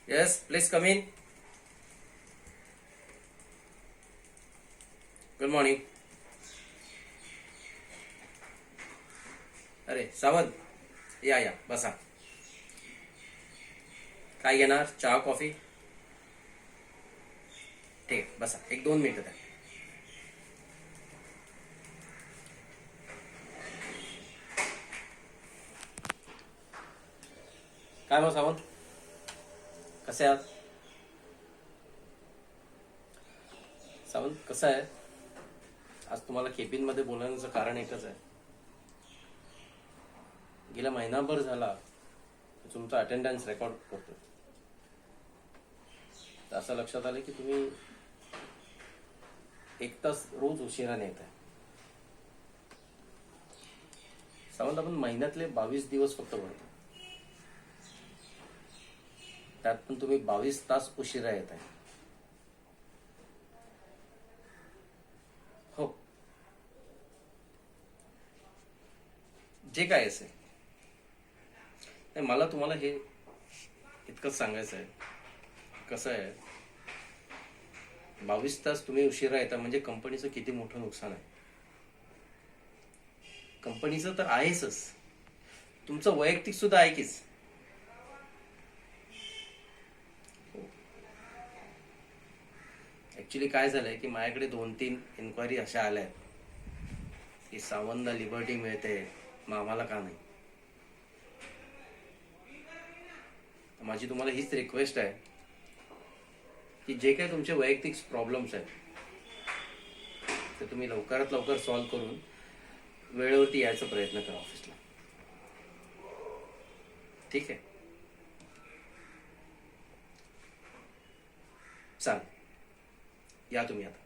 Yes, please come in. Good morning. अरे सावंत या बसा. काय घेणार? चहा कॉफी? ठीक आहे, बसा. 1-2 मिनिटं द्या. काय मग सावंत, कसे आहात? सावंत कसं आहे, आज तुम्हाला केबिनमध्ये बोलवण्याचं कारण एकच आहे. गेला महिनाभर झाला तुमचा अटेंडन्स रेकॉर्ड करतो. तर असं लक्षात आलं की तुम्ही 1 तास रोज उशिराने येत आहे. सावंत, आपण महिन्यातले 22 दिवस फक्त भरतो, त्यात पण तुम्ही 22 तास उशिरा येत आहे. हो, जे काय असेल. नाही, मला तुम्हाला हे इतकंच सांगायचं आहे. कसं आहे, 22 तास तुम्ही उशिरा येता म्हणजे कंपनीचं किती मोठं नुकसान आहे. कंपनीचं तर आहेच, तुमचं वैयक्तिक सुद्धा आहे कीच. ऍक्च्युली काय झालंय की माझ्याकडे 2-3 इन्क्वायरी अशा आल्या आहेत की सावंतला लिबर्टी मिळते, मग आम्हाला का नाही. माझी तुम्हाला हीच रिक्वेस्ट आहे की जे काही तुमचे वैयक्तिक प्रॉब्लेम्स आहेत ते तुम्ही लवकरात लवकर सॉल्व्ह करून वेळेवरती यायचा प्रयत्न करा ऑफिसला. ठीक आहे, चालेल. या तुम्ही आता.